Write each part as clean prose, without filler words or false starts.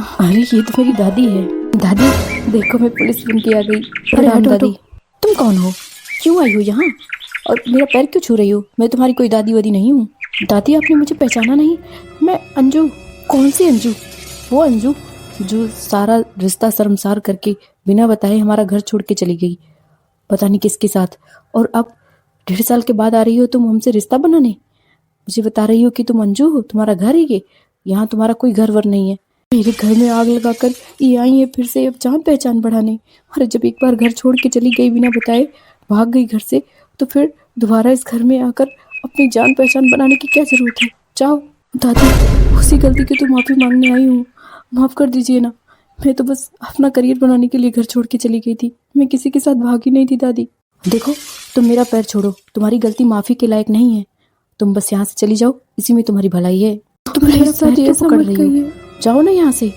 अरे ये तो मेरी दादी है। दादी देखो, मैं पुलिस बन के आ गई। अरे प्रणाम हटो दादी। तुम कौन हो? क्यों आई हो यहाँ? और मेरा पैर क्यों छू रही हो? मैं तुम्हारी कोई दादी वादी नहीं हूँ। दादी, आपने मुझे पहचाना नहीं? मैं अंजू। कौन सी अंजू? वो अंजू जो सारा रिश्ता शर्मसार करके बिना बताए हमारा घर छोड़ के चली गई, पता नहीं किसके साथ। और अब 1.5 साल के बाद आ रही हो तुम हमसे रिश्ता बनाने। मुझे बता रही हो कि तुम अंजू हो, तुम्हारा घर है ये। यहाँ तुम्हारा कोई घर वर नहीं है। मेरे घर में आग लगाकर ये आई है फिर से अब जान पहचान बढ़ाने। अरे जब एक बार घर छोड़ के चली गई बिना बताए, भाग गई घर से, तो फिर दोबारा इस घर में आकर अपनी जान पहचान बनाने की क्या जरूरत है? जाओ दादी, उसी गलती की तो माफी मांगने आई हूँ। माफ कर दीजिए ना। मैं तो बस अपना करियर बनाने के लिए घर छोड़ के चली गई थी। मैं किसी के साथ भागी नहीं थी दादी। देखो, तुम मेरा पैर छोड़ो। तुम्हारी गलती माफी के लायक नहीं है। तुम बस यहाँ से चली जाओ, इसी में तुम्हारी भलाई है। तुम मेरे साथ ये पकड़ रही हो? जाओ ना यहाँ से।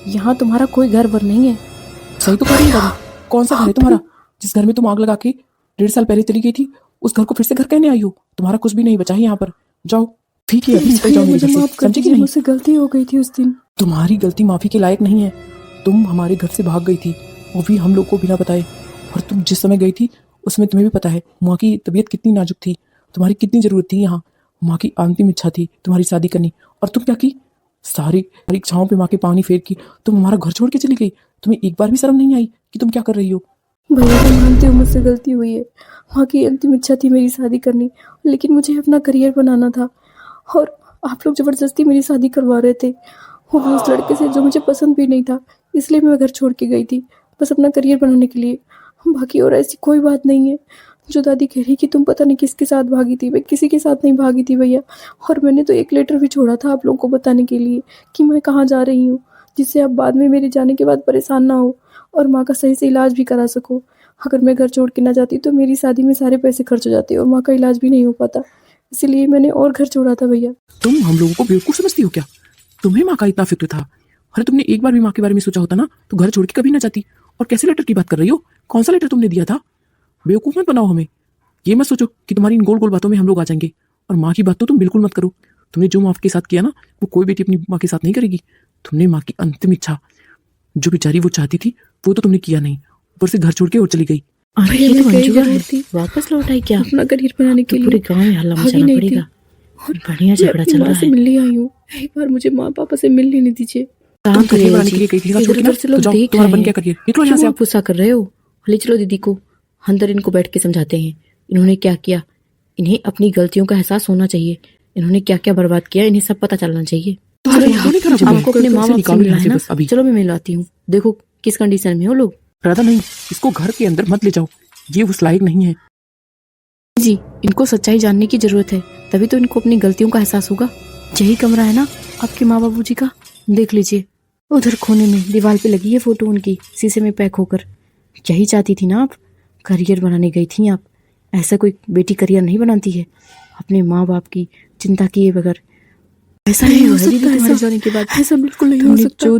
यहाँ तुम्हारा कोई घर वर नहीं है। सही तो कह रही है दादी। कौन सा घर है तुम्हारा? जिस घर में तुम आग लगा के 1.5 साल पहले चली गई थी, उस घर को फिर से घर कहने आई हो? तुम्हारा कुछ भी नहीं बचा है यहाँ पर। जाओ, ठीक है, अभी निकल जाओ मेरे घर से। समझी कि नहीं? मुझसे गलती हो गई थी उस दिन। तुम्हारी गलती माफी के लायक नहीं है। तुम हमारे घर से भाग गई थी, वो भी हम लोग को बिना बताए। और तुम जिस समय गई थी उसमें तुम्हें भी पता है माँ की तबीयत कितनी नाजुक थी, तुम्हारी कितनी जरूरत थी यहाँ। माँ की अंतिम इच्छा थी तुम्हारी शादी करनी, और तुम क्या की? सारी इच्छाओं पे माँ के पानी फेर की तुम हमारा घर छोड़ के चली गई। तुम्हें एक बार भी शर्म नहीं आई कि तुम क्या कर रही हो? भैया, मैं मानती हूँ मुझसे गलती हुई है। माँ की अंतिम इच्छा थी मेरी शादी करनी, लेकिन मुझे अपना करियर बनाना था। और आप लोग जबरदस्ती मेरी शादी करवा रहे थे, वो भी उस लड़के से जो मुझे पसंद भी नहीं था। इसलिए मैं घर छोड़ के गई थी, बस अपना करियर बनाने के लिए। बाकी और ऐसी कोई बात नहीं है। जो दादी कह रही कि तुम पता नहीं किसके साथ भागी थी, मैं किसी के साथ नहीं भागी थी भैया। और मैंने तो एक लेटर भी छोड़ा था आप लोगों को बताने के लिए कि मैं कहाँ जा रही हूँ, जिससे आप बाद में मेरे जाने के बाद परेशान ना हो और माँ का सही से इलाज भी करा सको। अगर मैं घर छोड़ के ना जाती तो मेरी शादी में सारे पैसे खर्च हो जाते और माँ का इलाज भी नहीं हो पाता। इसीलिए मैंने और घर छोड़ा था भैया। तुम हम लोगों को बेवकूफ समझती हो क्या? तुम्हें माँ का इतना फिक्र था? अरे तुमने एक बार भी माँ के बारे में सोचा होता ना तो घर छोड़ के कभी ना जाती। और कैसे लेटर की बात कर रही हो? कौन सा लेटर तुमने दिया था? बेवकूफ मत बनाओ हमें। ये मत सोचो कि तुम्हारी इन गोल गोल बातों में हम लोग आ जाएंगे। और माँ की बात तो तुम बिल्कुल मत करो। तुमने जो माँ के साथ किया ना, वो कोई बेटी अपनी माँ के साथ नहीं करेगी। तुमने माँ की अंतिम इच्छा, जो बेचारी वो चाहती थी, वो तो तुमने किया नहीं, ऊपर से घर छोड़ के और चली गई। अरे ये तो अंजुआ है, वापस लौट आई क्या? अपना करियर बनाने के लिए पूरे गांव में हल्ला मचाना पड़ेगा। बढ़िया झगड़ा चल रहा है। मिलने आई हूँ, एक बार मुझे माँ पापा से मिल लेने दीजिए। काम करिए बनाने के लिए गई थी ना, छोड़ के ना, तो जाओ, तुम्हारा बन क्या करिए। निकलो यहाँ से। आप गुस्सा कर रहे हो? ले चलो दीदी को अंदर, इनको बैठ के समझाते हैं इन्होंने क्या किया। इन्हें अपनी गलतियों का एहसास होना चाहिए। इन्होंने क्या क्या बर्बाद किया, इन्हें सब पता चलना चाहिए। आपको अपने माँ बाप से मिलना है ना? चलो मैं मिलवाती हूँ। देखो किस कंडीशन में हो लोग। राधा नहीं, इसको घर के अंदर मत ले जाओ, ये उस लायक नहीं है। जी, इनको सच्चाई जानने की जरूरत है, तभी तो इनको अपनी गलतियों का एहसास होगा। यही कमरा है ना आपके माँ बाबू जी का? देख लीजिए, उधर कोने में दीवार पे लगी है फोटो उनकी, शीशे में पैक होकर। यही चाहती थी ना आप? करियर बनाने गई थी आप। ऐसा कोई बेटी करियर नहीं बनाती है अपने माँ बाप की चिंता किए बगैर। ऐसा नहीं हो सकता। तुम्हारे जाने के बाद ऐसा बिल्कुल नहीं हो सकता। जो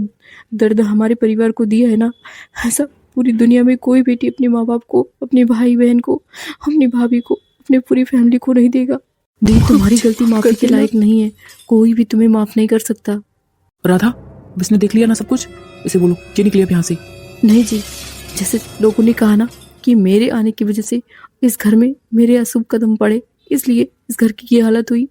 दर्द हमारे परिवार को दिया है ना, ऐसा पूरी दुनिया में कोई बेटी अपने माँ बाप को, अपने भाई बहन को, अपनी भाभी को, अपने पूरी फैमिली को नहीं देगा। दी, तुम्हारी गलती माफी के लायक नहीं है। कोई भी तुम्हें माफ नहीं कर सकता। राधा, इसने देख लिया ना सब कुछ, इसे बोलो ये निकले अब यहाँ से। नहीं जी, जैसे लोगों ने कहा ना कि मेरे आने की वजह से इस घर में मेरे अशुभ कदम पड़े, इसलिए इस घर की ये हालत हुई,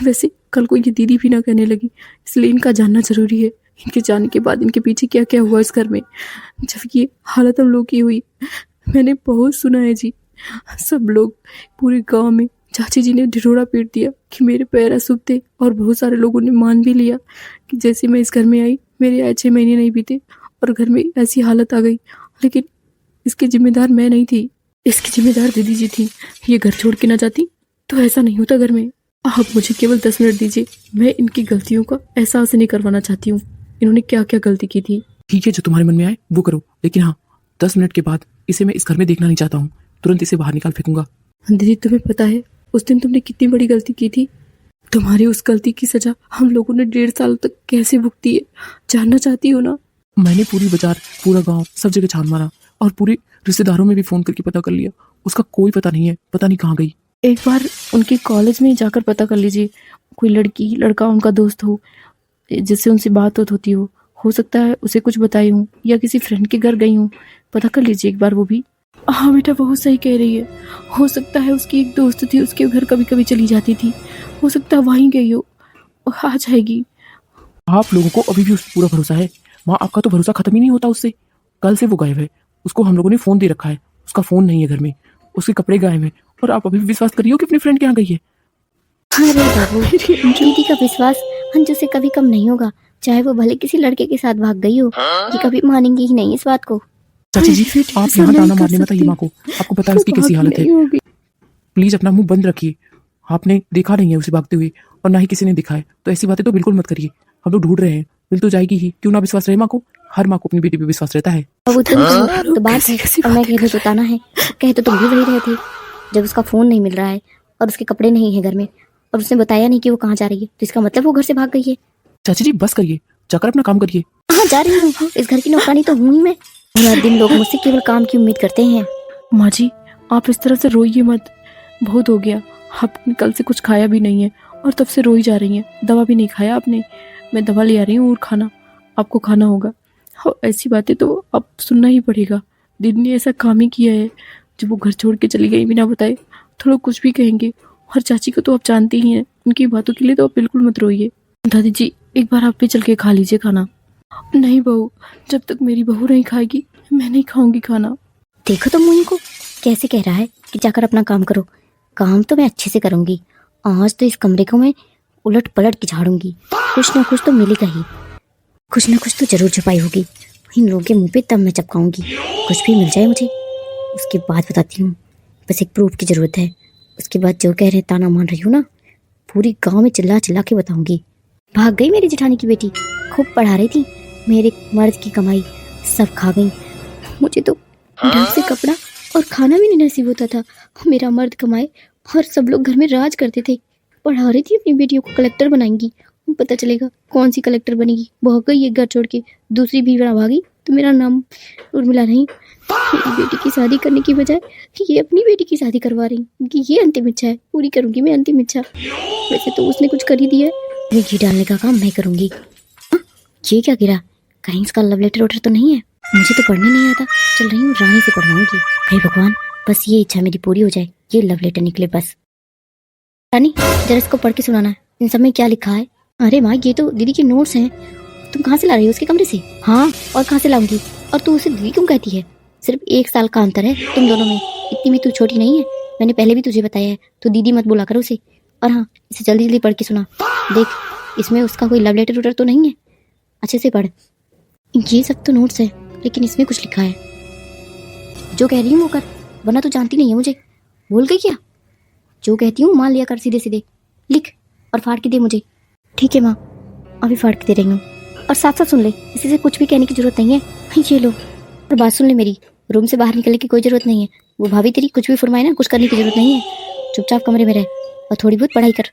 वैसे कल को ये दीदी भी ना कहने लगी। इसलिए इनका जानना जरूरी है। इनके जाने के बाद इनके पीछे क्या क्या हुआ इस घर में, जब ये हालत हम लोग की हुई। मैंने बहुत सुना है जी, सब लोग पूरे गांव में चाची जी ने ढिढोरा पीट दिया कि मेरे पैर अशुभ थे। और बहुत सारे लोगों ने मान भी लिया कि जैसे मैं इस घर में आई, मेरे आए 6 महीने नहीं बीते और घर में ऐसी हालत आ गई। लेकिन इसकी जिम्मेदार मैं नहीं थी, इसकी जिम्मेदार दीदी जी थी। ये घर छोड़ के ना जाती तो ऐसा नहीं होता घर में। आप मुझे केवल 10 मिनट दीजिए, मैं इनकी गलतियों का एहसास नहीं करवाना चाहती हूँ। इन्होंने क्या क्या गलती की थी। ठीक है, जो तुम्हारे मन में आए वो करो, लेकिन हाँ, 10 मिनट के बाद इसे मैं इस घर में देखना नहीं चाहता हूँ। तुरंत इसे बाहर निकाल फेंकूंगा। दीदी, तुम्हें पता है उस दिन तुमने कितनी बड़ी गलती की थी? तुम्हारी उस गलती की सजा हम लोगों ने 1.5 साल तक कैसे भुगती है, जानना चाहती हो ना? मैंने पूरी बाजार, पूरा गांव, सब जगह छान मारा और पूरे रिश्तेदारों में भी फोन करके पता कर लिया। उसका कोई पता नहीं है, पता नहीं कहाँ गई। एक बार उनके कॉलेज में जाकर पता कर लीजिए, कोई लड़की लड़का उनका दोस्त हो जिससे उनसे बात होती हो, हो सकता है उसे कुछ बताई हूँ या किसी फ्रेंड के घर गई हूँ, पता कर लीजिए एक बार वो भी। हाँ बेटा, वो सही कह रही है। हो सकता है उसकी एक दोस्त थी, उसके घर कभी कभी चली जाती थी, हो सकता है वहीं गई हो, आ जाएगी। आप लोगों को अभी भी उस पर पूरा भरोसा है? माँ, आपका तो भरोसा खत्म ही नहीं होता उससे। कल से वो गायब है, उसको हम लोगों ने फ़ोन दे रखा है, उसका फ़ोन नहीं है घर में, उसके कपड़े गायब हैं, और आप अभी भी विश्वास कर रही हो कि अपनी फ्रेंड के यहाँ गई है? अरे बाबू, दीदी का विश्वास अंजू से कभी कम नहीं होगा, चाहे वो भले किसी लड़के के साथ भाग गई हो। ये कभी मानेंगी ही नहीं इस बात को। चाची जी, आप यहाँ ताना मारने मत आइए माँ को, आपको पता है उसकी कैसी हालत है। प्लीज अपना मुंह बंद रखिए। आपने देखा नहीं है उसे भागते हुए, और ना ही किसी ने दिखा है, तो ऐसी बातें तो बिल्कुल मत करिए। हम लोग ढूंढ रहे हैं, मिल तो जाएगी ही। क्यों ना विश्वास रहे माँ को? हर माँ को अपनी बेटी पे विश्वास रहता है। बाबू तुम कहो तो बात है, और मैं कहने तो ताना है। कहे तो तुम भी वही रहे थे। जब उसका फोन नहीं मिल रहा है और उसके कपड़े नहीं है घर में, और उसने बताया नहीं कि वो कहाँ जा रही है, तो इसका मतलब वो घर से भाग गई है। चाची जी बस करिए, जाकर अपना काम करिए। कहाँ जा रही हूँ? इस घर की नौकरानी तो हूँ ही मैं। पूरा दिन लोग मुझसे केवल काम की उम्मीद करते हैं। माँ जी, आप इस तरह से रोइए मत, बहुत हो गया। आपने कल से कुछ खाया भी नहीं है और तब से रोई जा रही हैं। दवा भी नहीं खाया आपने। मैं दवा ले आ रही हूँ और खाना आपको खाना होगा। हाँ, ऐसी बातें तो अब सुनना ही पड़ेगा। दीदी ने ऐसा काम ही किया है, जब वो घर छोड़ के चली गई बिना बताए तो लोग कुछ भी कहेंगे। और चाची को तो आप जानती ही हैं, उनकी बातों के लिए तो आप बिल्कुल मत रोइए। दादी जी, एक बार आप भी चल के खा लीजिए खाना। नहीं बहू, जब तक मेरी बहू नहीं खाएगी मैं नहीं खाऊंगी खाना। देखो तो मुझे को कैसे कह रहा है कि जाकर अपना काम करो। काम तो मैं अच्छे से करूंगी। आज तो इस कमरे को मैं उलट पलट के झाड़ूंगी। कुछ ना कुछ तो मिलेगा ही, कुछ ना कुछ तो जरूर छुपाई होगी। इन लोगों के मुंह पे तब मैं चपकाऊंगी, कुछ भी मिल जाए मुझे। उसके बाद बताती हूँ, बस एक प्रूफ की जरूरत है। उसके बाद जो कह रहे ताना मान रही हूँ ना, पूरी गांव में चिल्ला चिल्ला के बताऊंगी। भाग गई मेरी जेठानी की बेटी, खूब पढ़ा रही थी, मेरे मर्द की कमाई सब खा गई। मुझे तो ढंग से कपड़ा और खाना भी नहीं नसीब होता था। मेरा मर्द कमाए और सब लोग घर में राज करते थे। पढ़ा रही थी अपनी बेटियों को कलेक्टर बनाएंगी, पता चलेगा कौन सी कलेक्टर बनेगी। भाग गई एक घर छोड़ के, दूसरी भी भागी तो मेरा नाम उर्मिला नहीं। मेरी बेटी की शादी करने की बजाय ये अपनी बेटी की शादी करवा रही, क्योंकि ये अंतिम इच्छा है। पूरी करूंगी मैं अंतिम इच्छा। वैसे तो उसने कुछ कर ही दिया है, घी डालने का काम मैं करूंगी। ये क्या गिरा? कहीं इसका लव लेटर वोटर तो नहीं है? मुझे तो पढ़ने नहीं आता। चल रही हूँ रानी से पढ़वाऊंगी। हे भगवान, बस ये इच्छा मेरी पूरी हो जाए, ये लव लेटर निकले बस। रानी, जरा इसको पढ़ के सुनाना, इन सब में क्या लिखा है। अरे माँ, ये तो दीदी के नोट्स हैं। तुम कहाँ से ला रही हो? उसके कमरे से? हाँ, और कहाँ से लाऊंगी? और तू उसे दीदी क्यों कहती है? सिर्फ 1 साल का अंतर है तुम दोनों में, इतनी भी तू छोटी नहीं है। मैंने पहले भी तुझे बताया है, तू दीदी मत बोला कर उसे। और हाँ, इसे जल्दी जल्दी पढ़ के सुना। देख, इसमें उसका कोई लव लेटर वोटर तो नहीं है? अच्छे से पढ़। ये सब तो नोट्स है, लेकिन इसमें कुछ लिखा है। जो कह रही हूँ वो कर, वरना तो जानती नहीं है मुझे। भूल गई क्या? जो कहती हूँ मान लिया कर, सीधे सीधे लिख और फाड़ के दे मुझे। ठीक है माँ, अभी फाड़ के दे रही हूँ। और साथ साथ सुन ले, इसी से कुछ भी कहने की जरूरत नहीं है। ये लो, और बात सुन ले मेरी, रूम से बाहर निकलने की कोई जरूरत नहीं है। वो भाभी तेरी कुछ भी फरमाए ना, कुछ करने की जरूरत नहीं है। चुपचाप कमरे में रह और थोड़ी बहुत पढ़ाई कर।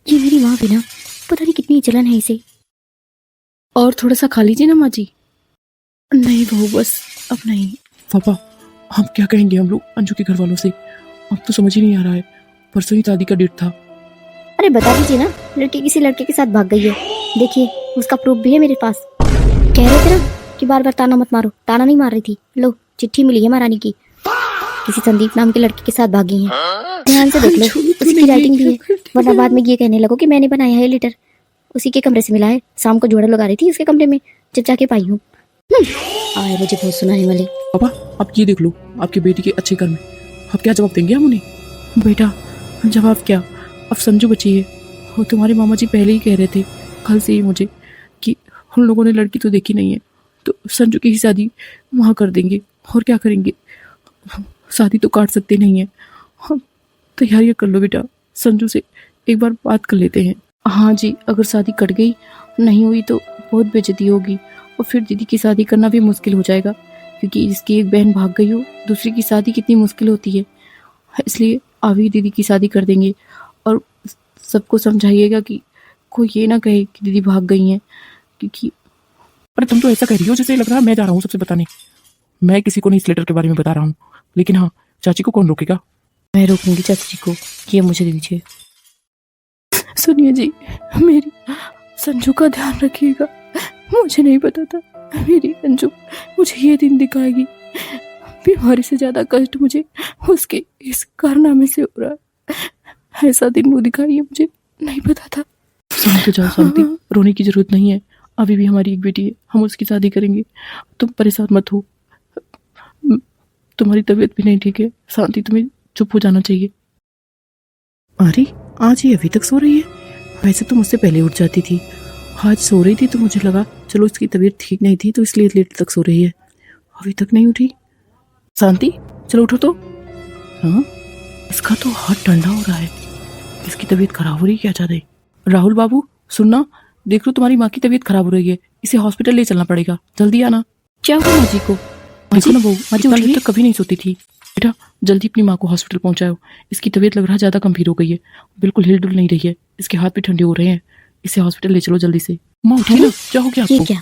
ये मेरी माँ भी ना, पता नहीं कितनी जलन है इसे। और थोड़ा सा खा लीजिए ना माँ जी। नहीं बहू, बस अब नहीं। पापा, हम क्या कहेंगे हम लोग अंजू के घर वालों से? अब तो समझ ही नहीं आ रहा है। परसों ही शादी का डेट था। अरे बता दीजिए ना, लड़की किसी लड़के के साथ भाग गई है। देखिए, उसका प्रूफ भी है मेरे पास। कह रहे थे ना कि बार बार ताना मत मारो। ताना नहीं मार रही थी। लो, चिट्ठी मिली है महारानी की, किसी संदीप नाम के लड़के के साथ भागी है। ध्यान से देख लो, उसकी राइटिंग भी है, वरना बाद में ये कहने लगो कि मैंने बनाया है लेटर। उसी के कमरे से मिला है। शाम को जोड़ा लगा रही थी उसके कमरे में, जब जाके पाई हूँ। आए मुझे बहुत सुनाने वाले। पापा, आप ये देख लो, आपकी बेटी के अच्छे कर्म। अब क्या जवाब देंगे हम उन्हें? बेटा, जवाब क्या, अब संजू बची है। वो तुम्हारे मामा जी पहले ही कह रहे थे कल से ही मुझे कि उन लोगों ने लड़की तो देखी नहीं है, तो संजू की ही शादी वहाँ कर देंगे। और क्या करेंगे, शादी तो काट सकते नहीं है। हम तैयारियाँ कर लो बेटा, संजू से एक बार बात कर लेते हैं। हाँ जी, अगर शादी कट गई नहीं हुई तो बहुत बेइज्जती होगी, और फिर दीदी की शादी करना भी मुश्किल हो जाएगा, क्योंकि जिसकी एक बहन भाग गई हो, दूसरी की शादी कितनी मुश्किल होती है। इसलिए अभी दीदी की शादी कर देंगे। और सबको समझाइएगा कि कोई ये ना कहे कि दीदी भाग गई हैं, क्योंकि अरे तुम तो ऐसा कह रही हो जैसे लग रहा है मैं जा रहा हूँ सबसे बताने। मैं किसी को नहीं इस लेटर के बारे में बता रहा हूँ, लेकिन हाँ, चाची को कौन रोकेगा? मैं रोकूंगी चाची जी को, ये मुझे दे दीजिए। सुनिए जी, मेरी संजू का ध्यान रखिएगा। मुझे नहीं पता था मेरी अंजू मुझे ये दिन दिखाएगी। बीमारी से ज्यादा कष्ट मुझे उसके इस कारनामे से हो रहा है। ऐसा दिन वो दिखाई है, मुझे नहीं पता था। शांत जाओ शांति, रोने की जरूरत नहीं है। अभी भी हमारी एक बेटी है, हम उसकी शादी करेंगे। तुम परेशान मत हो। तुम्हारी तबीयत भी नहीं ठीक है शांति, तुम्हें चुप हो जाना चाहिए। अरे आज ये अभी तक सो रही है? वैसे तो मुझसे पहले उठ जाती थी, आज सो रही थी तो मुझे लगा चलो इसकी तबीयत ठीक नहीं थी तो इसलिए लेट तक सो रही है। अभी तक नहीं उठी। शांति चलो उठो तो। हाँ, इसका तो हाथ ठंडा हो रहा है, इसकी तबीयत खराब हो रही है क्या ज्यादा? राहुल बाबू सुनना, देख लो तुम्हारी माँ की तबीयत खराब हो रही है, इसे हॉस्पिटल ले चलना पड़ेगा, जल्दी आना। क्या हुआ माँ जी को? देखो ना बहू, इतना लेट तक कभी नहीं सोती थी। बेटा जल्दी अपनी माँ को हॉस्पिटल पहुंचाओ, इसकी तबीयत लग रहा है ज्यादा गंभीर हो गई है, बिल्कुल हिल डुल नहीं रही है, इसके हाथ भी ठंडे हो रहे हैं, इसे हॉस्पिटल ले चलो जल्दी से। माँ उठिए ना, क्या हो गया ये आपको? क्या,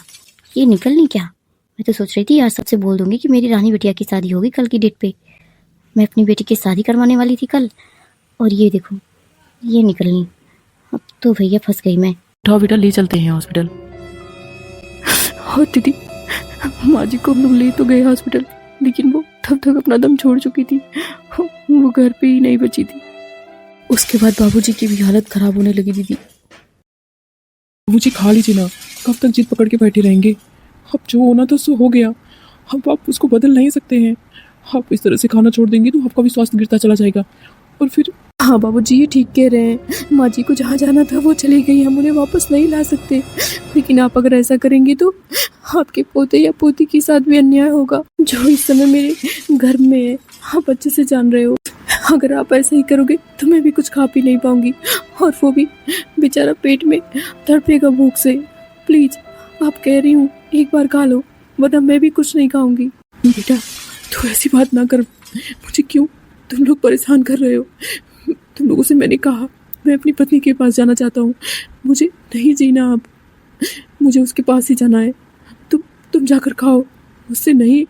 ये निकल नहीं क्या? मैं तो सोच रही थी यार सबसे बोल दूंगी कि मेरी रानी बिटिया की शादी होगी कल की डेट पे। मैं अपनी बेटी की शादी करवाने वाली थी कल, और ये देखो ये निकल नहीं। अब तो भैया फंस गई मैं। उठाओ बेटा, ले चलते हैं हॉस्पिटल। हाँ दीदी, माँ जी को हम लोग ले तो गए हॉस्पिटल, लेकिन वो तब तक अपना दम छोड़ चुकी थी, वो घर पे ही नहीं बची थी। उसके बाद बाबूजी की भी हालत खराब होने लगी दीदी। मुझे खा लीजिए ना, कब तक जिद पकड़ के बैठे रहेंगे? अब जो होना तो सो हो गया, अब आप उसको बदल नहीं सकते हैं। आप इस तरह से खाना छोड़ देंगे तो आपका भी स्वास्थ्य गिरता चला जाएगा, और फिर हाँ बाबूजी ये ठीक कह रहे हैं, माँ जी को जहाँ जाना था वो चली गई, हम उन्हें वापस नहीं ला सकते। लेकिन आप अगर ऐसा करेंगे तो आपके पोते या पोती के साथ भी अन्याय होगा, जो इस समय मेरे घर में है, आप अच्छे से जान रहे हो। अगर आप ऐसा ही करोगे तो मैं भी कुछ खा पी नहीं पाऊंगी, और वो भी बेचारा पेट में तड़पेगा भूख से। प्लीज आप कह रही हूँ एक बार खा लो, वरना मैं भी कुछ नहीं खाऊंगी। बेटा तू ऐसी बात ना कर, मुझे क्यों तुम लोग परेशान कर रहे हो? तुम लोगों से मैंने कहा मैं अपनी पत्नी के पास जाना चाहता हूँ, मुझे नहीं जीना अब, मुझे उसके पास ही जाना है। तुम जाकर खाओ, उससे नहीं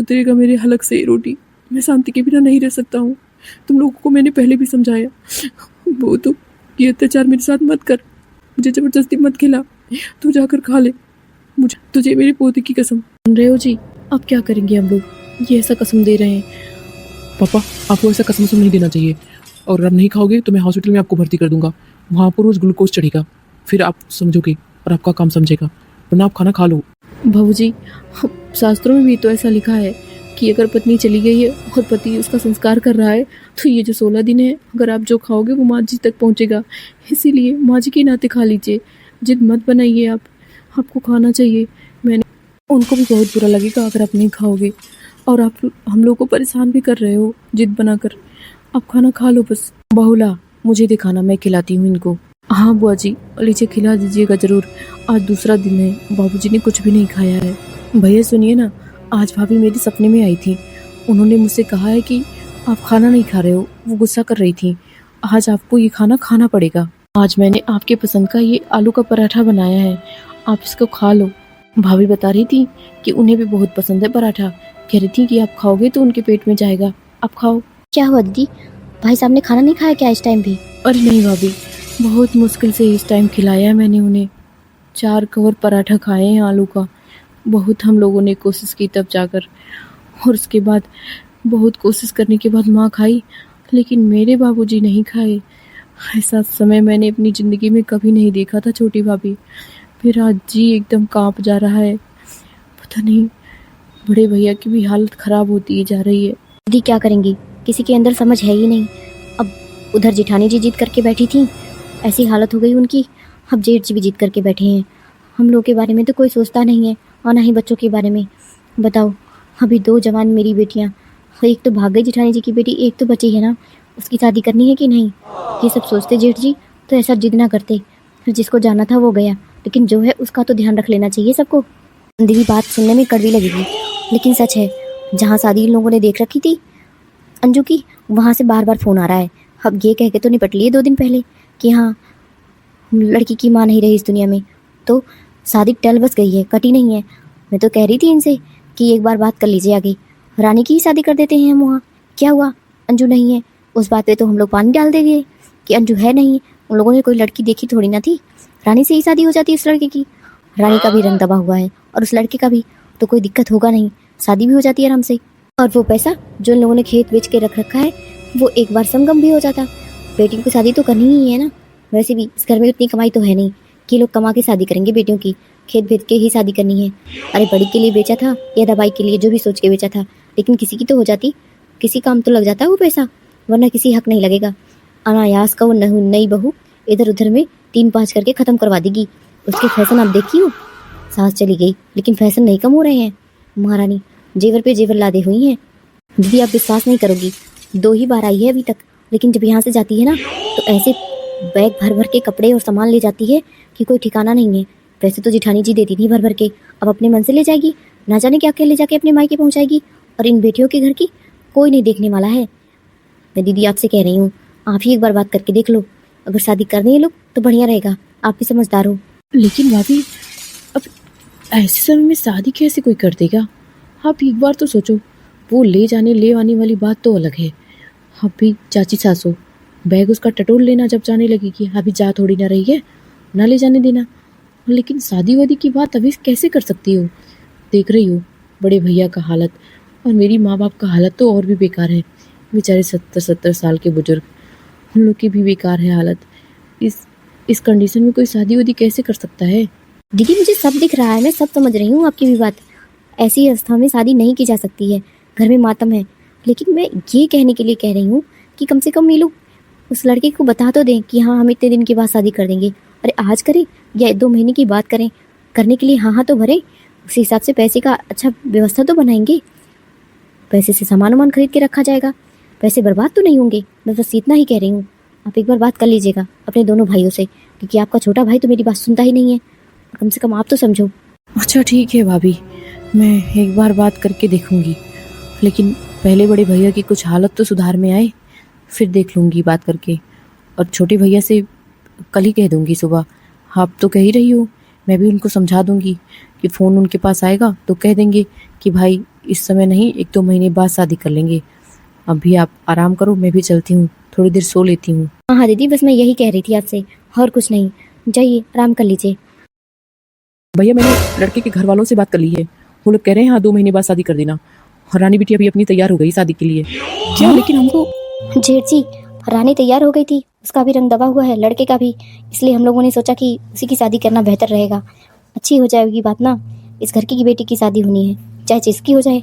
उतरेगा मेरे हलक से रोटी, मैं शांति के बिना नहीं रह सकता हूँ। तुम लोगों को मैंने पहले भी समझाया, वो तो ये अत्याचार मेरे साथ मत कर, मुझे जबरदस्ती मत खिला, तू जाकर खा ले, मुझे तुझे मेरे पोते की कसम। सुन रहे हो जी, अब क्या करेंगे हम लोग, ये ऐसा कसम दे रहे हैं। पापा आपको ऐसा कसम नहीं देना चाहिए, और अगर नहीं खाओगे तो मैं हॉस्पिटल में आपको भर्ती कर दूंगा, वहाँ पर रोज ग्लूकोज चढ़ेगा, फिर आप समझोगे और आपका काम समझेगा, वरना आप खाना खा लो। बाबूजी शास्त्रों में भी तो ऐसा लिखा है कि अगर पत्नी चली गई है और पति उसका संस्कार कर रहा है तो ये जो 16 दिन है अगर आप जो खाओगे वो माँ जी तक पहुँचेगा, इसीलिए माँ जी के नाते खा लीजिए, जिद मत बनाइए आप, आपको खाना चाहिए। मैंने उनको भी बहुत बुरा लगेगा अगर आप नहीं खाओगे, और आप हम लोग को परेशान भी कर रहे हो जिद बनाकर। आप खाना खा लो बस। बहुला मुझे दे खाना, मैं खिलाती हूँ इनको। हाँ बुआ जी लीजिए, खिला दीजिएगा ज़रूर, आज दूसरा दिन है, बाबूजी ने कुछ भी नहीं खाया है। भैया सुनिए ना, आज भाभी मेरे सपने में आई थी, उन्होंने मुझसे कहा है कि आप खाना नहीं खा रहे हो, वो गुस्सा कर रही थी, आज आपको ये खाना खाना पड़ेगा। आज मैंने आपके पसंद का ये आलू का पराठा बनाया है, आप इसको खा लो। भाभी बता रही थी कि उन्हें भी बहुत पसंद है पराठा, कह रही थी कि आप खाओगे तो उनके पेट में जाएगा, आप खाओ। क्या हुआ दीदी, भाई साहब ने खाना नहीं खाया क्या इस टाइम भी? अरे नहीं भाभी, बहुत मुश्किल से इस टाइम खिलाया है मैंने उन्हें, 4 कवर पराठा खाए हैं आलू का, बहुत हम लोगों ने कोशिश की तब जाकर, और उसके बाद बहुत कोशिश करने के बाद माँ खाई, लेकिन मेरे बाबूजी नहीं खाए। ऐसा समय मैंने अपनी ज़िंदगी में कभी नहीं देखा था छोटी भाभी, मेरा जी एकदम कांप जा रहा है, पता नहीं बड़े भैया की भी हालत ख़राब होती जा रही है। दीदी क्या करेंगी, किसी के अंदर समझ है ही नहीं। अब उधर जेठानी जी जिद करके बैठी थी, ऐसी हालत हो गई उनकी, अब जेठ जी भी जिद करके बैठे हैं। हम लोग के बारे में तो कोई सोचता नहीं है, और ना ही बच्चों के बारे में। बताओ, अभी 2 जवान मेरी बेटियां, एक तो भाग गई जेठानी जी की बेटी, एक तो बची है ना, उसकी शादी करनी है कि नहीं, ये सब सोचते जेठ जी तो ऐसा जिद ना करते। फिर जिसको जाना था वो गया, लेकिन जो है उसका तो ध्यान रख लेना चाहिए सबको। दीदी बात सुनने में कड़वी लगेगी, लेकिन सच है, जहाँ शादी इन लोगों ने देख रखी थी अंजू की, वहाँ से बार बार फ़ोन आ रहा है। अब ये कह के तो निपट लिए 2 दिन पहले कि हाँ लड़की की माँ नहीं रही इस दुनिया में, तो शादी टल बस गई है, कटी नहीं है। मैं तो कह रही थी इनसे कि एक बार बात कर लीजिए आगे, रानी की ही शादी कर देते हैं हम वहाँ, क्या हुआ अंजू नहीं है, उस बात पे तो हम लोग पानी डाल देंगे कि अंजू है नहीं, उन लोगों ने कोई लड़की देखी थोड़ी ना थी, रानी से ही शादी हो जाती है इस लड़के की। रानी का भी रंग दबा हुआ है और उस लड़के का भी, तो कोई दिक्कत होगा नहीं, शादी भी हो जाती है आराम से। और वो पैसा जो इन लोगों ने खेत बेच के रख रखा है वो एक बार संगम भी हो जाता। बेटियों की शादी तो करनी ही है ना, वैसे भी इस घर में उतनी कमाई तो है नहीं कि लोग कमा के शादी करेंगे बेटियों की, खेत बेच के ही शादी करनी है। अरे बड़ी के लिए बेचा था या दवाई के लिए, जो भी सोच के बेचा था, लेकिन किसी की तो हो जाती, किसी काम तो लग जाता वो पैसा, वरना किसी हक नहीं लगेगा। अनायास का वो नई बहू इधर उधर में 3-5 करके खत्म करवा देगी। उसके फैशन आप देखियो, सास चली गई लेकिन फैशन नहीं कम हो रहे हैं। महारानी जेवर पे जेवर लादे हुई हैं। दीदी आप विश्वास नहीं करोगी, 2 ही बार आई है अभी तक, लेकिन जब यहाँ से जाती है ना तो ऐसे बैग भर भर के कपड़े और सामान ले जाती है कि कोई ठिकाना नहीं है। वैसे तो जिठानी जी देती थी भर भर के, अब अपने मन से ले जाएगी, ना जाने क्या क्या ले जाके अपने मायके पहुँचाएगी। और इन बेटियों के घर की कोई नहीं देखने वाला है। मैं दीदी आपसे कह रही हूँ, आप ही एक बार बात करके देख लो, अगर शादी करनी है लोग तो बढ़िया रहेगा, आप भी समझदार हो। लेकिन भाभी अब ऐसे समय में शादी कैसे कोई कर देगा? आप एक बार तो सोचो, वो ले जाने ले आने वाली बात तो अलग है। अभी चाची सासू बैग उसका टटोल लेना जब जाने लगेगी, अभी जा थोड़ी ना रही है, ना ले जाने देना। लेकिन शादी वादी की बात अभी कैसे कर सकती हो? देख रही हो बड़े भैया का हालत, और मेरी माँ बाप का हालत तो और भी बेकार है। बेचारे 70-70 साल के बुजुर्ग, उन लोग की भी बेकार है हालत। इस कंडीशन में कोई शादी वादी कैसे कर सकता है? दीदी मुझे सब दिख रहा है, मैं सब समझ रही हूँ आपकी भी बात। ऐसी अवस्था में शादी नहीं की जा सकती है, घर में मातम है। लेकिन मैं ये कहने के लिए कह रही हूँ कि कम से कम ये लोग उस लड़के को बता तो दें कि हाँ हम इतने दिन के बाद शादी कर देंगे। अरे आज करें या 2 महीने की बात करें, करने के लिए हाँ हाँ तो भरे, उसी हिसाब से पैसे का अच्छा व्यवस्था तो बनाएंगे, पैसे से सामान वामान खरीद के रखा जाएगा, पैसे बर्बाद तो नहीं होंगे। मैं बस इतना ही कह रही हूँ, आप एक बार बात कर लीजिएगा अपने दोनों भाइयों से, क्योंकि आपका छोटा भाई तो मेरी बात सुनता ही नहीं है, कम से कम आप तो समझो। अच्छा ठीक है भाभी, मैं एक बार बात करके देखूंगी, लेकिन पहले बड़े भैया की कुछ हालत तो सुधार में आए, फिर देख लूंगी बात करके। और छोटे भैया से कल ही कह दूंगी सुबह। आप तो कह ही रही हो, मैं भी उनको समझा दूंगी कि फ़ोन उनके पास आएगा तो कह देंगे कि भाई इस समय नहीं, 1-2 महीने बाद शादी कर लेंगे। अभी आप आराम करो, मैं भी चलती हूँ, थोड़ी देर सो लेती हूँ। हाँ हाँ दीदी, बस मैं यही कह रही थी आपसे, और कुछ नहीं। जाइए आराम कर लीजिए। भैया मैंने लड़के के घर वालों से बात कर ली है, वो लोग कह रहे हैं हाँ 2 महीने बाद शादी कर देना। और रानी बेटी अभी अपनी तैयार हो गई शादी के लिए। क्या? लेकिन हमको जेठ जी, रानी तैयार हो गई थी, उसका भी रंग दबा हुआ है, लड़के का भी, इसलिए हम लोगों ने सोचा कि उसी की शादी करना बेहतर रहेगा। अच्छी हो जाएगी बात ना, इस घर की बेटी की शादी होनी है, चाहे जिसकी हो जाए।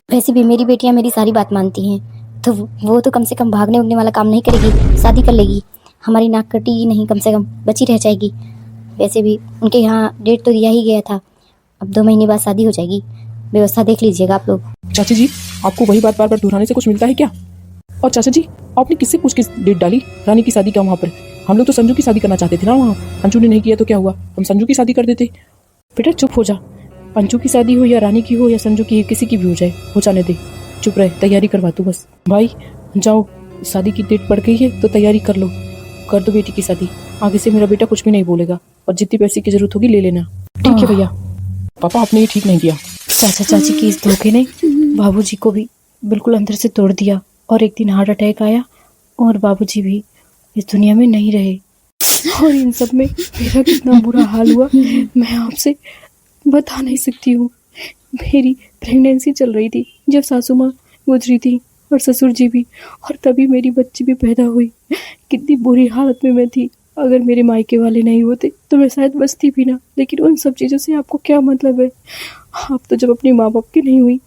वैसे भी मेरी बेटियां मेरी सारी बात मानती हैं, तो वो तो कम से कम भागने उगने वाला काम नहीं करेगी, शादी कर लेगी। हमारी नाक कटी नहीं, कम से कम बची रह जाएगी। वैसे भी उनके यहाँ डेट तो दिया ही गया था, अब 2 महीने बाद शादी हो जाएगी। व्यवस्था देख लीजिएगा आप लोग। चाचा जी, आपको वही बात बार बार दोहराने से कुछ मिलता है क्या? और चाचा जी, आपने किससे पूछ के डेट डाली रानी की शादी का वहाँ पर? हम लोग तो संजू की शादी करना चाहते थे ना वहाँ। अंजू ने नहीं किया तो क्या हुआ, हम संजू की शादी कर देते। बेटा चुप हो जा, अंजू की शादी हो या रानी की हो या संजू की, किसी की भी हो जाए, हो जाने दे, चुप रहे, तैयारी करवा तू बस। भाई जाओ, शादी की डेट पड़ गई है तो तैयारी कर लो, कर दो बेटी की शादी। आगे से मेरा बेटा कुछ भी नहीं बोलेगा, और जितनी पैसे की जरूरत होगी ले लेना। ठीक है भैया। पापा आपने ये ठीक नहीं किया। चाचा चाची की इस धोखे ने बाबूजी को भी बिल्कुल अंदर से तोड़ दिया, और एक दिन हार्ट अटैक आया और बाबूजी भी इस दुनिया में नहीं रहे। और इन सब में मेरा कितना बुरा हाल हुआ मैं आपसे बता नहीं सकती हूँ। मेरी प्रेगनेंसी चल रही थी जब सासू माँ गुजरी थी, और ससुर जी भी, और तभी मेरी बच्ची भी पैदा हुई। कितनी बुरी हालत में मैं थी, अगर मेरे मायके वाले नहीं होते तो मैं शायद बचती भी ना। लेकिन उन सब चीज़ों से आपको क्या मतलब है? आप तो जब अपनी माँ बाप की नहीं हुई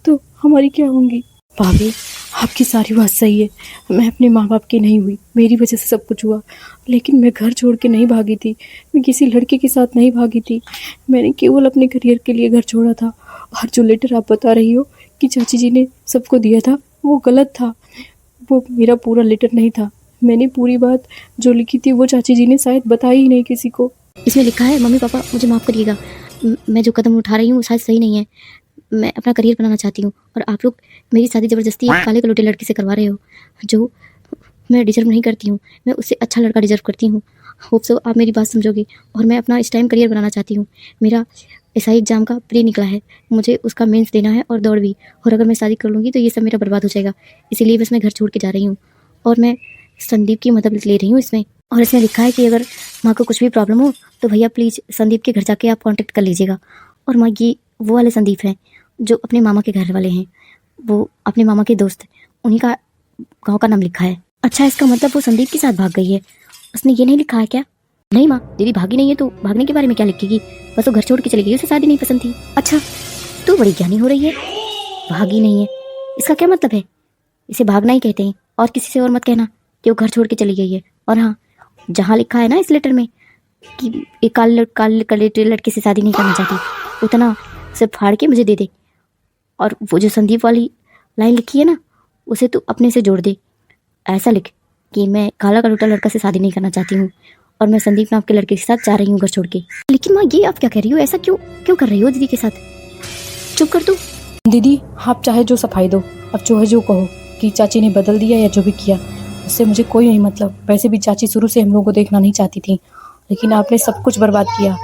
तो हमारी क्या होंगी? भाभी आपकी सारी बात सही है, मैं अपने माँ बाप की नहीं हुई, मेरी वजह से सब कुछ हुआ। लेकिन मैं घर छोड़ के नहीं भागी थी, मैं किसी लड़के के साथ नहीं भागी थी, मैंने केवल अपने करियर के लिए घर छोड़ा था। और जो लेटर आप बता रही हो कि चाची जी ने सबको दिया था, वो गलत था, वो मेरा पूरा लेटर नहीं था। मैंने पूरी बात जो लिखी थी वो चाची जी ने शायद बताई ही नहीं किसी को। इसमें लिखा है, मम्मी पापा मुझे माफ़ करिएगा, मैं जो कदम उठा रही हूँ शायद सही नहीं है। मैं अपना करियर बनाना चाहती हूँ, और आप लोग मेरी शादी ज़बरदस्ती एक काले कलोटे लड़के से करवा रहे हो, जो मैं डिजर्व नहीं करती हूँ। मैं उससे अच्छा लड़का डिजर्व करती हूँ। होप सो आप मेरी बात समझोगे, और मैं अपना इस टाइम करियर बनाना चाहती हूँ। मेरा एसआई एग्ज़ाम का प्री निकला है, मुझे उसका मेंस देना है और दौड़ भी, और अगर मैं शादी कर लूँगी तो ये सब मेरा बर्बाद हो जाएगा। इसीलिए बस मैं घर छोड़ के जा रही हूँ, और मैं संदीप की मदद ले रही हूँ इसमें। और इसमें लिखा है कि अगर माँ को कुछ भी प्रॉब्लम हो तो भैया प्लीज़ संदीप के घर जाके आप कांटेक्ट कर लीजिएगा। और माँ ये वो वाले संदीप हैं जो अपने मामा के घर वाले हैं, वो अपने मामा के दोस्त, उन्हीं का गांव का नाम लिखा है। अच्छा, इसका मतलब वो संदीप के साथ भाग गई है, उसने ये नहीं लिखा है क्या? नहीं माँ, दीदी भागी नहीं है तो भागने के बारे में क्या लिखेगी, बस वो घर छोड़ के चली गई, उसे शादी नहीं पसंद थी। अच्छा, तू बड़ी ज्ञानी हो रही है। भागी नहीं है इसका क्या मतलब है? इसे भागना ही कहते हैं, और किसी से और मत कहना कि वो घर छोड़ के चली गई है। और हाँ, जहाँ लिखा है ना इस लेटर में कि एक काले लड़के से शादी नहीं करना चाहती, उतना सिर्फ फाड़ के मुझे दे दे। और वो जो संदीप वाली लाइन लिखी है ना, उसे तू अपने से जोड़ दे। ऐसा लिख कि मैं काला कलूटा लड़का से शादी नहीं करना चाहती हूँ और मैं संदीप नाम के लड़के के साथ जा रही हूँ घर छोड़ के। लेकिन माँ, ये आप क्या कह रही हो? ऐसा क्यों कर रही हो दीदी के साथ? चुप कर तू। दीदी आप चाहे जो सफाई दो, अब जो है जो कहो कि चाची ने बदल दिया या जो भी किया, उससे मुझे कोई नहीं मतलब। वैसे भी चाची शुरू से हम लोगों को देखना नहीं चाहती थी, लेकिन आपने सब कुछ बर्बाद किया।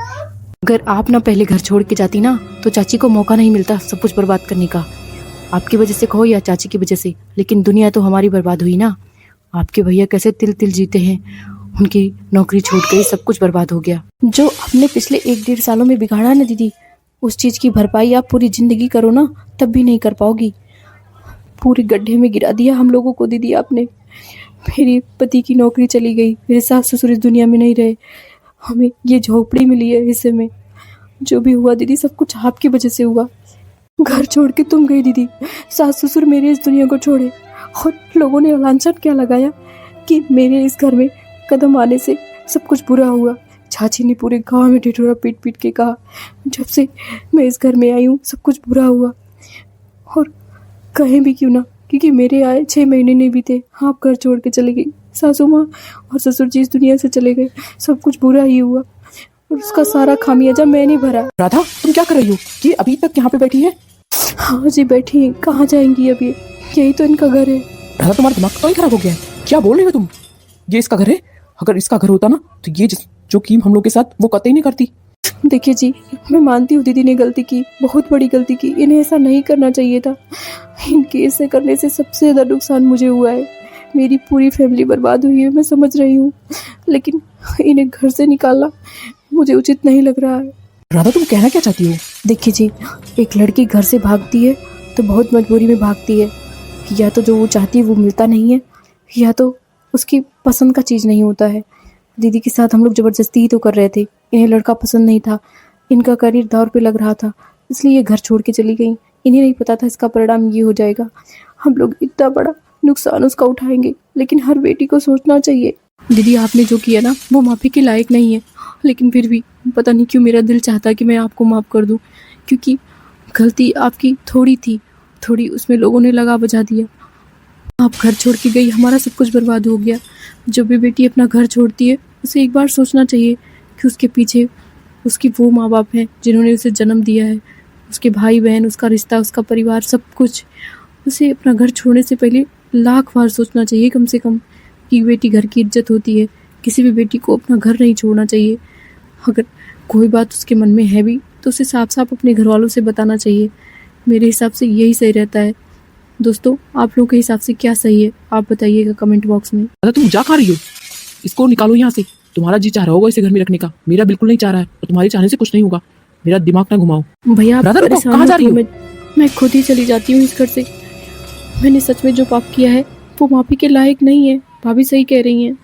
अगर आप ना पहले घर छोड़ के जाती ना तो चाची को मौका नहीं मिलता सब कुछ बर्बाद करने का। आपकी वजह से कहो या चाची की वजह से, लेकिन दुनिया तो हमारी बर्बाद हुई ना। आपके भैया कैसे तिल तिल जीते हैं, उनकी नौकरी छूट गई, सब कुछ बर्बाद हो गया। जो आपने पिछले 1-1.5 सालों में बिगाड़ा ना दीदी, उस चीज़ की भरपाई आप पूरी जिंदगी करो ना तब भी नहीं कर पाओगी। पूरे गड्ढे में गिरा दिया हम लोगों को दीदी आपने। मेरे पति की नौकरी चली गई, मेरे सास ससुर इस दुनिया में नहीं रहे, हमें ये झोपड़ी मिली है हिस्से में। जो भी हुआ दीदी सब कुछ आपकी वजह से हुआ। घर छोड़ के तुम गई दीदी, सास ससुर मेरे इस दुनिया को छोड़े, और लोगों ने लांछन क्या लगाया कि मेरे इस घर में कदम आने से सब कुछ बुरा हुआ। चाची ने पूरे गांव में ढिढोरा पीट पीट के कहा जब से मैं इस घर में आई हूँ सब कुछ बुरा हुआ। और कहें भी क्यों ना, क्योंकि मेरे आए 6 महीने नहीं बीते आप घर छोड़ के चले गई। सासू माँ और ससुर जी इस दुनिया से चले गए, सब कुछ बुरा ही हुआ और उसका सारा खामियाजा मैंने भरा। राधा, तुम क्या कर रही हो? ये अभी तक यहाँ पे बैठी है? हाँ जी बैठी हैं, कहाँ जाएंगी अभी, यही तो इनका घर है। राधा, तुम्हारा दिमाग तो ही खराब हो गया है, क्या बोल रही हो तुम? ये इसका घर है? अगर इसका घर होता ना तो ये जो की हम लोग के साथ वो कतई नहीं करती। देखिए जी, मैं मानती हूँ दीदी ने गलती की, बहुत बड़ी गलती की, इन्हें ऐसा नहीं करना चाहिए था। इनके ऐसे करने से सबसे ज़्यादा नुकसान मुझे हुआ है, मेरी पूरी फैमिली बर्बाद हुई है, मैं समझ रही हूँ, लेकिन इन्हें घर से निकालना मुझे उचित नहीं लग रहा है। राधा, तुम कहना क्या चाहती हो? देखिए जी, एक लड़की घर से भागती है तो बहुत मजबूरी में भागती है, या तो जो वो चाहती है वो मिलता नहीं है, या तो उसकी पसंद का चीज़ नहीं होता है। दीदी के साथ हम लोग ज़बरदस्ती ही तो कर रहे थे, इन्हें लड़का पसंद नहीं था, इनका करियर दौर पे लग रहा था, इसलिए ये घर छोड़ के चली गई। इन्हें नहीं पता था इसका परिणाम ये हो जाएगा, हम लोग इतना बड़ा नुकसान उसका उठाएंगे। लेकिन हर बेटी को सोचना चाहिए। दीदी आपने जो किया ना वो माफ़ी के लायक नहीं है, लेकिन फिर भी पता नहीं क्यों मेरा दिल चाहता है कि मैं आपको माफ़ कर दूं, क्योंकि गलती आपकी थोड़ी थी, थोड़ी उसमें लोगों ने लगा बजा दिया। आप घर छोड़ के गई, हमारा सब कुछ बर्बाद हो गया। जब भी बेटी अपना घर छोड़ती है उसे एक बार सोचना चाहिए कि उसके पीछे उसकी वो माँ बाप हैं जिन्होंने उसे जन्म दिया है, उसके भाई बहन, उसका रिश्ता, उसका परिवार, सब कुछ। उसे अपना घर छोड़ने से पहले लाख बार सोचना चाहिए कम से कम कि बेटी घर की इज्जत होती है। किसी भी बेटी को अपना घर नहीं छोड़ना चाहिए। अगर कोई बात उसके मन में है भी तो उसे साफ साफ अपने घर वालों से बताना चाहिए। मेरे हिसाब से यही सही रहता है। दोस्तों, आप लोगों के हिसाब से क्या सही है आप बताइएगा कमेंट बॉक्स में। राधा, तुम जा खा रही हो? इसको निकालो यहाँ से। तुम्हारा जी चाह रहा होगा इसे घर में रखने का, मेरा बिल्कुल नहीं चाह रहा है, और तुम्हारे चाहने से कुछ नहीं होगा। मेरा दिमाग ना घुमाओ। भैया राधा, रुको, कहाँ जा रही हो? मैं खुद ही चली जाती हूँ इस घर से। मैंने सच में जो पाप किया है वो माफी के लायक नहीं है। भाभी सही कह रही हैं।